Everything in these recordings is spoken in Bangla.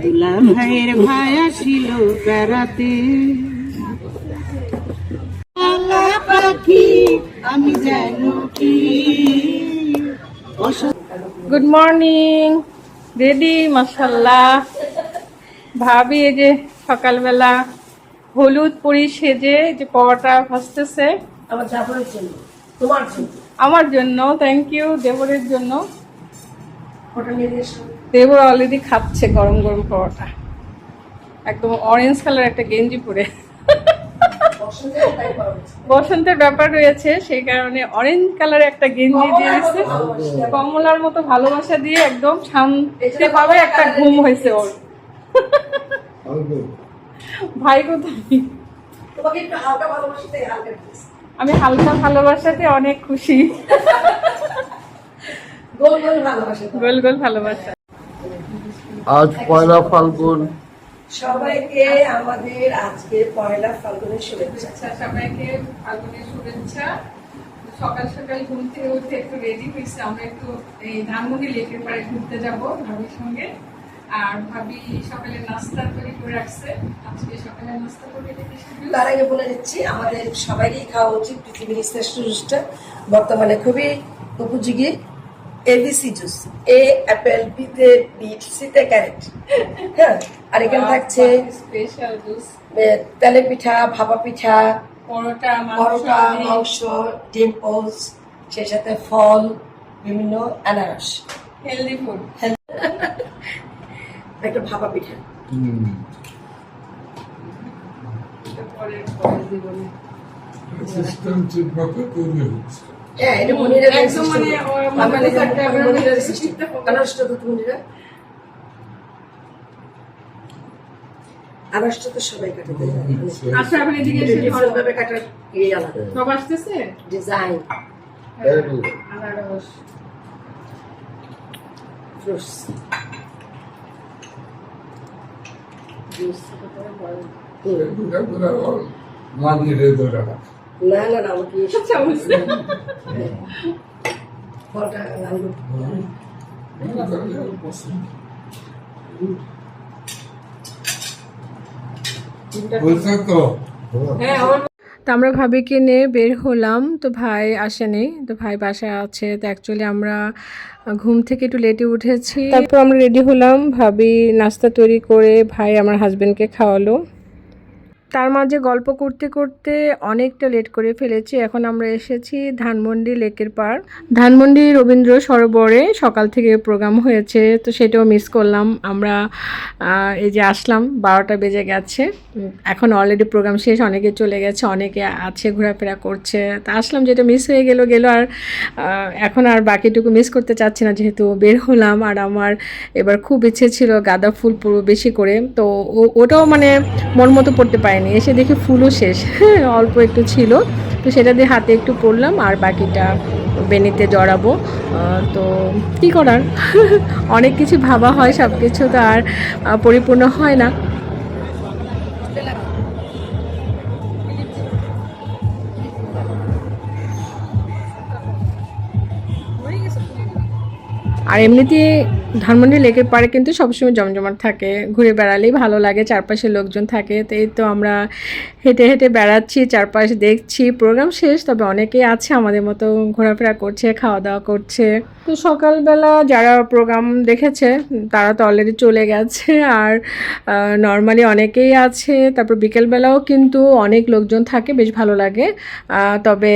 দুলাল ভাইয়ের ভাই আসিল বেড়াতে, পাখি আমি জানো কি। Good morning. রেডি মাশাআল্লাহ। ভাবি এই যে সকালবেলা হলুদ পরি সেজে যে পরোটা ভাজতেছে আমার জন্য। থ্যাংক ইউ দেবরের জন্য। দেবর অলরেডি খাচ্ছে গরম গরম পরোটা, একদম অরেঞ্জ কালার একটা গেঞ্জি পরে। বসন্তের ব্যাপার রয়েছে, সেই কারণে অরেঞ্জ কালার একটা গেঞ্জি দিয়ে দিচ্ছে। কমলার মতো ভালোবাসা দিয়ে একদম শান্তি ভাবে একটা ঘুম হয়েছে ওর। ভাই কোথায়? আমি হালকা ভালোবাসাতে অনেক খুশি। গোল গোল ভালোবাসা। আজ পয়লা ফাল্গুন, সবাইকে আমাদের আজকে পয়লা ফাল্গুনের শুভেচ্ছা। সবাইকে ফাল্গুনের শুভেচ্ছা। সকাল সকাল ঘুম থেকে উঠে একটু রেডি হয়েছে, আমরা একটু এই ধানমন্ডি লেকের পাড়ে ঘুরতে যাব ভাবির সঙ্গে। আর ভাবি সকালে নাস্তা তৈরি করে রাখছে। আজকে সকালে নাস্তা করে তার আগে বলে দিচ্ছি, আমাদের সবাইকেই খাওয়া উচিত পৃথিবীর শ্রেষ্ঠ জুসটা, বর্তমানে খুবই উপযোগী। এবিসি জুস, এ অ্যাপেল, বিতে বিট, সিতে ক্যারেট। হ্যাঁ, আর এখানে থাকছে স্পেশাল জুস, তেলে পিঠা, ভাপা পিঠা, পরোটা, মাংস, ডিম পোজ, সেই সাথে ফল, বিভিন্ন আনারস, হেলদি ফুড, একটা ভাপা পিঠা। সিস্টেম ঠিকভাবে তৈরি হচ্ছে। হ্যাঁ, এটা মনিরা একদম আনারসটা তো মনিরা, আনারসটা তো সবাই কাটে দেয়। আচ্ছা, আপনি এদিকে ভাবে কাটার ইয়ে আলাদা, সব আসতেছে ডিজাইন, আনারস, ফ্রুটস, মানিয়ে ধরে রাখা। না না না, আমাকে আচ্ছা বুঝছি। ফলটা আনবো। বলছেন তো তো আমরা ভাবিকে নিয়ে বের হলাম, তো ভাই আসেনি, তো ভাই বাসায় আছে। তো অ্যাকচুয়ালি আমরা ঘুম থেকে একটু লেটে উঠেছি, তারপর আমরা রেডি হলাম। ভাবি নাস্তা তৈরি করে ভাই আমার হাজবেন্ডকে খাওয়ালো। তার মাঝে গল্প করতে করতে অনেকটা লেট করে ফেলেছি। এখন আমরা এসেছি ধানমন্ডি লেকের পাড়। ধানমন্ডি রবীন্দ্র সরোবরে সকাল থেকে প্রোগ্রাম হয়েছে, তো সেটাও মিস করলাম। আমরা এই যে আসলাম, 12টা বেজে গেছে। এখন অলরেডি প্রোগ্রাম শেষ, অনেকে চলে গেছে, অনেকে আছে ঘোরাফেরা করছে। তা আসলাম, যেটা মিস হয়ে গেল। আর এখন আর বাকিটুকু মিস করতে চাচ্ছি না, যেহেতু বের হলাম। আর আমার এবার খুব ইচ্ছে ছিল গাঁদা ফুল পুরো বেশি করে, তো ওটাও মানে মন মতো পড়তে পারেনি। এসে দেখি ফুলও শেষ, অল্প একটু ছিল, তো সেটা দিয়ে হাতে একটু পরলাম, আর বাকিটা বেনিতে জড়াবো। তো কী করার, অনেক কিছু ভাবা হয়, সব কিছু তো আর পরিপূর্ণ হয় না। আর এমনিতে ধানমন্ডি লেকের পাড়ে কিন্তু সবসময় জমজমাট থাকে, ঘুরে বেড়ালেই ভালো লাগে, চারপাশে লোকজন থাকে। তো এই তো আমরা হেঁটে হেঁটে বেড়াচ্ছি, চারপাশে দেখছি। প্রোগ্রাম শেষ, তবে অনেকেই আছে আমাদের মতো ঘোরাফেরা করছে, খাওয়া দাওয়া করছে। তো সকালবেলা যারা প্রোগ্রাম দেখেছে তারা তো অলরেডি চলে গেছে, আর নর্মালি অনেকেই আছে। তারপর বিকেলবেলাও কিন্তু অনেক লোকজন থাকে, বেশ ভালো লাগে। তবে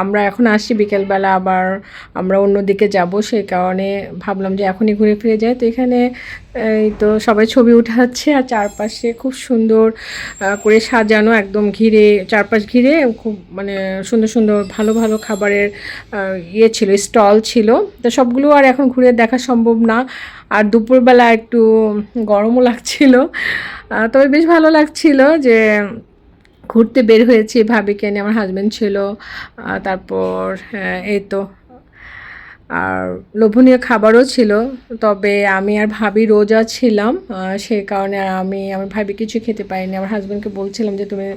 আমরা এখন আসছি বিকেলবেলা, আবার আমরা অন্যদিকে যাব, সেই কারণে ভাবলাম যে এখনই ঘুরে ফিরে যাই। তো এখানে এই তো সবাই ছবি উঠাচ্ছে, আর চারপাশে খুব সুন্দর করে সাজানো, একদম ঘিরে, চারপাশ ঘিরে খুব মানে সুন্দর সুন্দর ভালো ভালো খাবারের ইয়ে ছিল, স্টল ছিল। তো সবগুলো আর এখন ঘুরে দেখা সম্ভব না। আর দুপুরবেলা একটু গরমও লাগছিল, তবে বেশ ভালো লাগছিল যে ঘুরতে বের হয়েছি। ভাবিকে নিয়ে, আমার হাজব্যান্ড ছিল, তারপর এই তো আর লোভনীয় খাবারও ছিল। তবে আমি আর ভাবি রোজা ছিলাম, সেই কারণে আর আমার ভাবি কিছু খেতে পারিনি। আমার হাজব্যান্ডকে বলছিলাম যে তুমি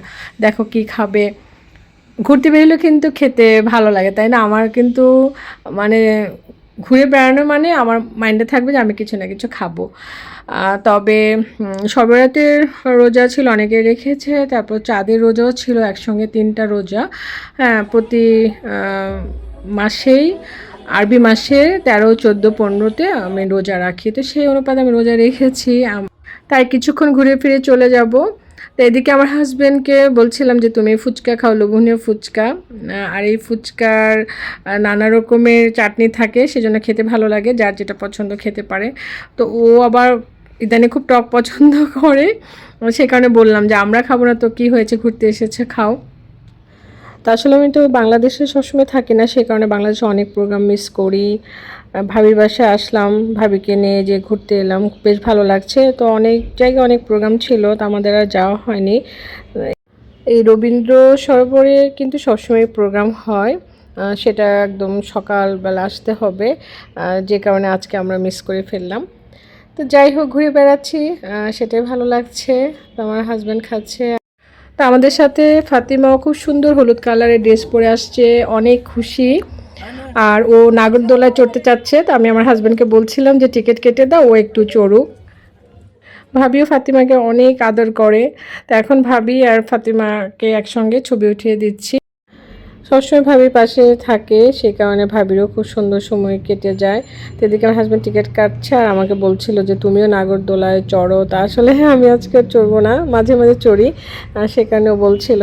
দেখো কি খাবে। ঘুরতে বেরোলে কিন্তু খেতে ভালো লাগে, তাই না? আমার কিন্তু মানে ঘুরে বেড়ানো মানে আমার মাইন্ডে থাকবে যে আমি কিছু না কিছু খাবো। তবে সবেরাতের রোজা ছিল, অনেকে রেখেছে, তারপর চাঁদের রোজাও ছিল, একসঙ্গে 3টা রোজা। হ্যাঁ, প্রতি মাসেই আরবি মাসে 13, 14, 15-তে আমি রোজা রাখি, তো সেই অনুপাতে আমি রোজা রেখেছি। তাই কিছুক্ষণ ঘুরে ফিরে চলে যাব। তো এদিকে আমার হাজব্যান্ডকে বলছিলাম যে তুমি ফুচকা খাও, লোভনীয় ফুচকা। আর এই ফুচকার নানা রকমের চাটনি থাকে, সেজন্য খেতে ভালো লাগে, যার যেটা পছন্দ খেতে পারে। তো ও আবার ইদানিং খুব টক পছন্দ করে, সে কারণে বললাম যে আমরা খাবো না তো কী হয়েছে, ঘুরতে এসেছে, খাও। তা আসলে আমি তো বাংলাদেশে সবসময় থাকি না, সে কারণে বাংলাদেশে অনেক প্রোগ্রাম মিস করি। ভাবির বাসায় আসলাম, ভাবিকে নিয়ে যে ঘুরতে এলাম, বেশ ভালো লাগছে। তো অনেক জায়গায় অনেক প্রোগ্রাম ছিল, তো আমাদের আর যাওয়া হয়নি। এই রবীন্দ্র সরোবরে কিন্তু সবসময় প্রোগ্রাম হয়, সেটা একদম সকালবেলা আসতে হবে, যে কারণে আজকে আমরা মিস করে ফেললাম। তো যাই হোক, ঘুরে বেড়াচ্ছি, সেটাই ভালো লাগছে। তো আমার হাজব্যান্ড খাচ্ছে। তো আমাদের সাথে ফাতিমাও খুব সুন্দর হলুদ কালারের ড্রেস পরে আসছে, অনেক খুশি। আর ও নাগরদোলায় চড়তে চাচ্ছে, তো আমি আমার হাজব্যান্ডকে বলছিলাম যে টিকিট কেটে দাও, ও একটু চড়ুক। ভাবিও ফাতিমাকে অনেক আদর করে, তো এখন ভাবি আর ফাতিমাকে একসঙ্গে ছবি উঠিয়ে দিচ্ছি। সবসময় ভাবির পাশে থাকে, সেই কারণে ভাবিরও খুব সুন্দর সময় কেটে যায়। তো এদিকে আমার হাজব্যান্ড টিকিট কাটছে আর আমাকে বলছিল যে তুমিও নাগরদোলায় চড়ো। তা আসলে আমি আজকে চড়বো না, মাঝে মাঝে চড়ি, সে কারণেও বলছিল।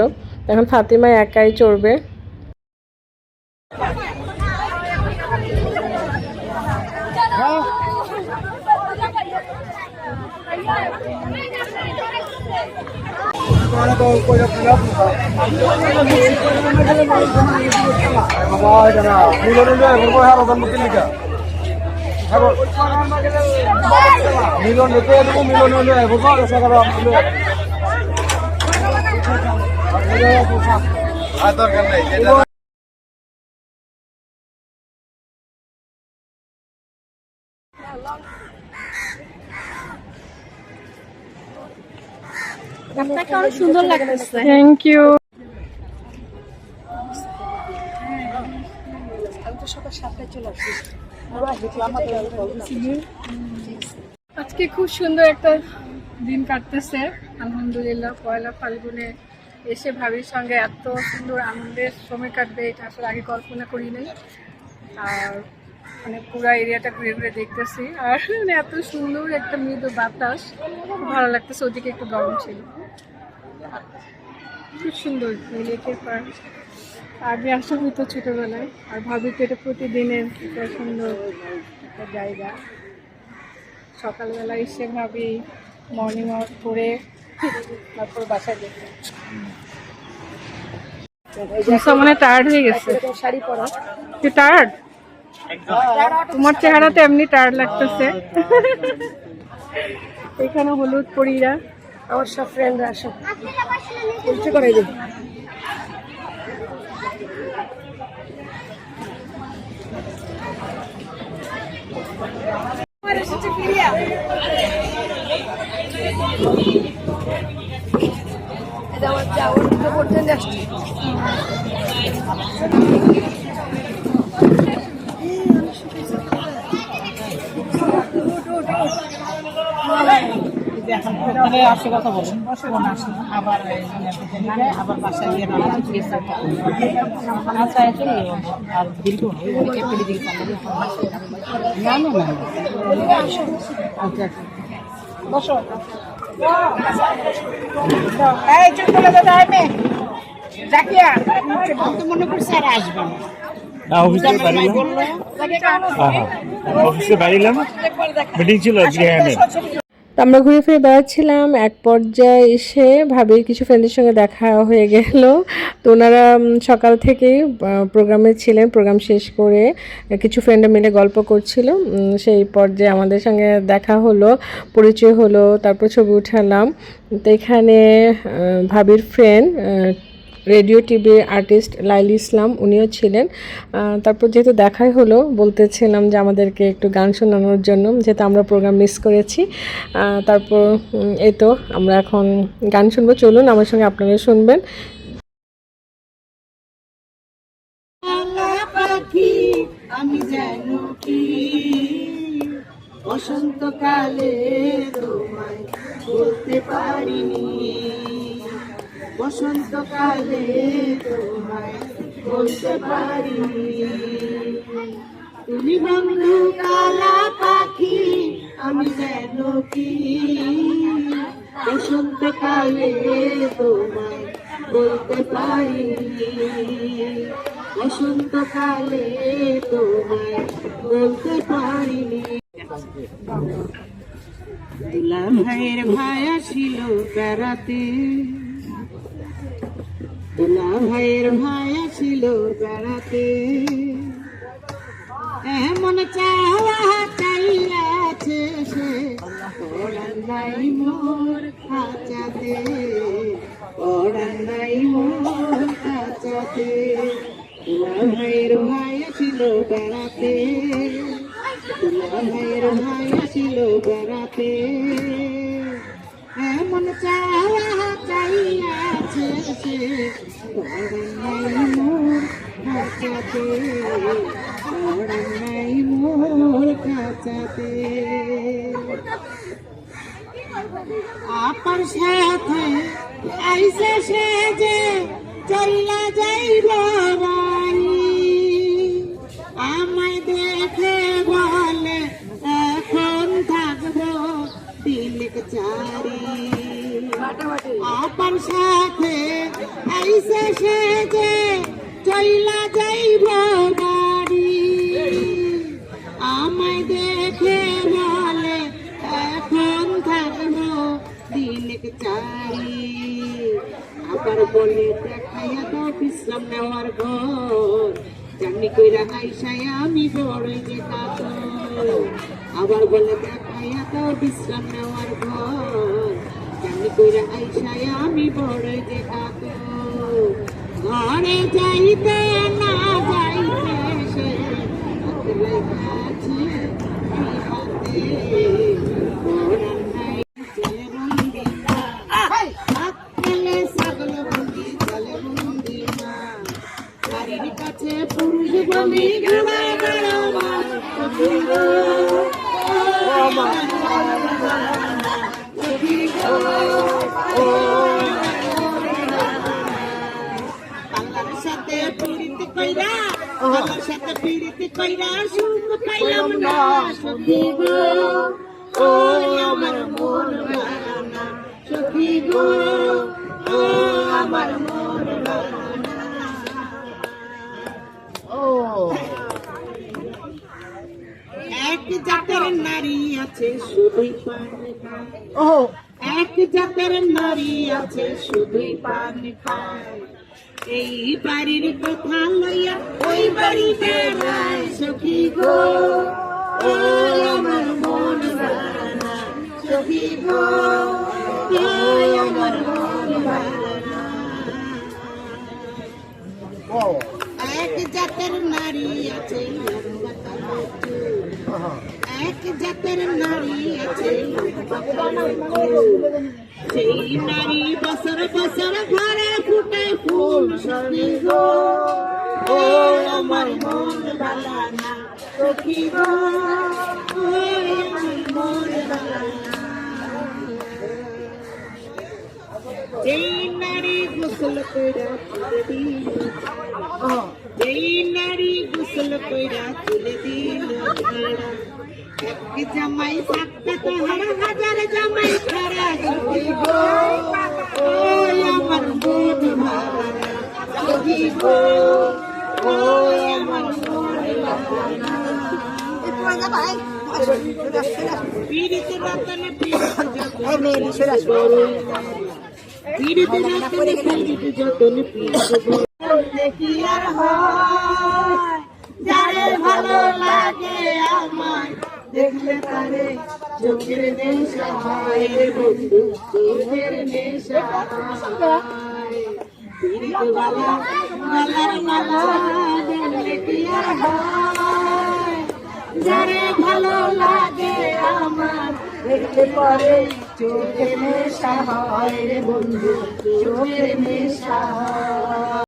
এখন ফাতিমা একাই চড়বে। আপনাকে অনেক সুন্দর লাগতেছে। Thank you. আজকে খুব সুন্দর একটা দিন কাটতেছে আলহামদুলিল্লাহ। পয়লা ফাল্গুনে এসে ভাবির সঙ্গে এত সুন্দর আনন্দের সময় কাটবে এটা আসলে আগে কল্পনা করি নাই। আর মানে পুরো এরিয়াটা ঘুরে ঘুরে দেখতেছি, আর মানে এত সুন্দর একটা মৃদু বাতাস, খুব ভালো লাগতেছে। ওদিকে একটু গরম ছিল, খুব সুন্দর এই লেকের পার। আগে আসা হতো ছোটবেলায়, আর ভাবি তো এটা প্রতিদিনের একটা সুন্দর একটা জায়গা। সকালবেলা এসে ভাবি মর্নিং ওয়াক করে তারপর বাসায় যেতে। মানে টায়ার্ড হয়ে গেছে, শাড়ি পরা টায়ার্ড। তোমার চেহারাতে এমনি টায়ার্ড লাগতেছে। এখানে হলুদ পরীরা, আমার সব ফ্রেন্ডরা সব পরিচয় করাই দেবে। আসে কথা বলুন, আবার আবার বাসায় গিয়ে আচ্ছা চলে আর দীর্ঘ না না না আচ্ছা বসো। এই চুপ করে দাদা আমি জাকিয়া মনে করছি আর আসবেন না, অফিসে বাড়িলাম, মিটিং ছিল। তো আমরা ঘুরে ফিরে বেড়াচ্ছিলাম, এক পর্যায়ে এসে ভাবির কিছু ফ্রেন্ডের সঙ্গে দেখা হয়ে গেল। তো ওনারা সকাল থেকেই প্রোগ্রামে ছিলেন, প্রোগ্রাম শেষ করে কিছু ফ্রেন্ডে মিলে গল্প করছিল। সেই পর্যায়ে আমাদের সঙ্গে দেখা হলো, পরিচয় হলো, তারপর ছবি উঠালাম। তো এখানে ভাবির friend radio TV artist Laili Islam, উনিও ছিলেন। তারপর যেহেতু দেখাই হলো, বলতেছিলাম যে আমাদেরকে একটু গান শোনানোর জন্য, যেহেতু আমরা প্রোগ্রাম মিস করেছি। তারপর এই তো আমরা এখন গান শুনবো, চলুন আমার সঙ্গে আপনারা শুনবেন। পাখি আমি যেন কি বসন্তকালে তোমায় বলতে পারিনি, বসন্তকালে তোমায় বলতে পারিনি। তুমি বন্ধু কালা পাখি, আমি যেন কি বসন্তকালে তোমায় বলতে পারিনি, বসন্তকালে তোমায় বলতে পারিনি। দুলা ভাইয়ের ভাই আসিল বেড়াতে, দুলা ভাইয়ের ভাই আসিল বেড়াতে, এমন চাওয়া চাইয়াছে সে পড়ার নাই মোর খাঁচাতে, পড়ার নাই মোর খাঁচাতে। দুলা ভাইয়ের ভাই আসিল বেড়াতে, দুলা ভাইয়ের ভাই আসিল বেড়াতে, এমন চাওয়া চাইয়াছে সে পড়ার নাই মোর খাঁচাতে, পড়ার নাই মোর খাঁচাতে। আপার সাথে আইসে সে যে চল্লা যাইব রানী, আমায় দেখে বলে এখন থাকবো তিলক চারি। আপার সাথে আইসে সে যে চল্লা যাইব বাড়ি, আমায় দেখে বলে এখন থাকবো তিলক চারি। আবার বলে দেখাইয়া দাও বিশ্রাম নেওয়ার ঘর, জানি কইরা আইসায় আমি বড়ই যে কাতর। আবার বলে দেখাইয়া দাও বিশ্রাম নেওয়ার ঘর, জানি কইরা আইসায় আমি বড়ই যে কাতর। ঘরে যাইতে না যাইতে সে হাতে আছে এই হাতে, পড়ার নাই চলে বন্দি না, হাত পেলে ছাগল বন্দি চলে বন্দি না। বাড়ির কাছে পুরুষ বন্দি ঘোড়া বেড়াওয়া আল্লাহর সাথে পীড়িত কইরা, আল্লাহর সাথে পীড়িত কইরা সুখ পাইলাম না সখী গো, ও আমার মন বানা সখী গো, ও আমার মন বানা। এক জাতের নারী আছে শুধুই পান খায়, এক জাতের নারী আছে শুধুই পান খায়। এই বাড়ির কথা লইয়া ওই বাড়ি বেড়ায় সখী গো, ও আমার মন বানা সখী গো, ও আমার মন বানা। এক জাতের নারী আছে লম্বা কালো চুল, এক জাতের নারী আছে লম্বা কালো চুল। সেই নারী বছর বছর ঘরে ফুটে ফুল সখী গো, ও আমার মন বালানা সখী গো, ও আমার মন বালানা। যেই নারী গোসল কইরা তুলে দিল, যেই নারী গোসল কইরা তুলে দিল ঝাড়া, এক জামাই থাকতে তাহার হাজার জামাই ছাড়া সখী গো, ও আমার মন বালানা সখী গো, ও আমার মন বালানা। পীড়িত রতন পীড়িত যতন, পীড়িত রতন পীড়িত যতন পীড়িত দেখি আর হয়, যারে ভালো লাগে আমায় দেখলে তারে চোখের নেশা হয় রে বন্ধু, চোখের নেশা হয়। পীড়িত বালা বালার মালা দেখলে কি আর হয়, যারে ভালো লাগে আমার দেখলে পরে চোখের নেশা হয় রে বন্ধু, চোখের নেশা হয়।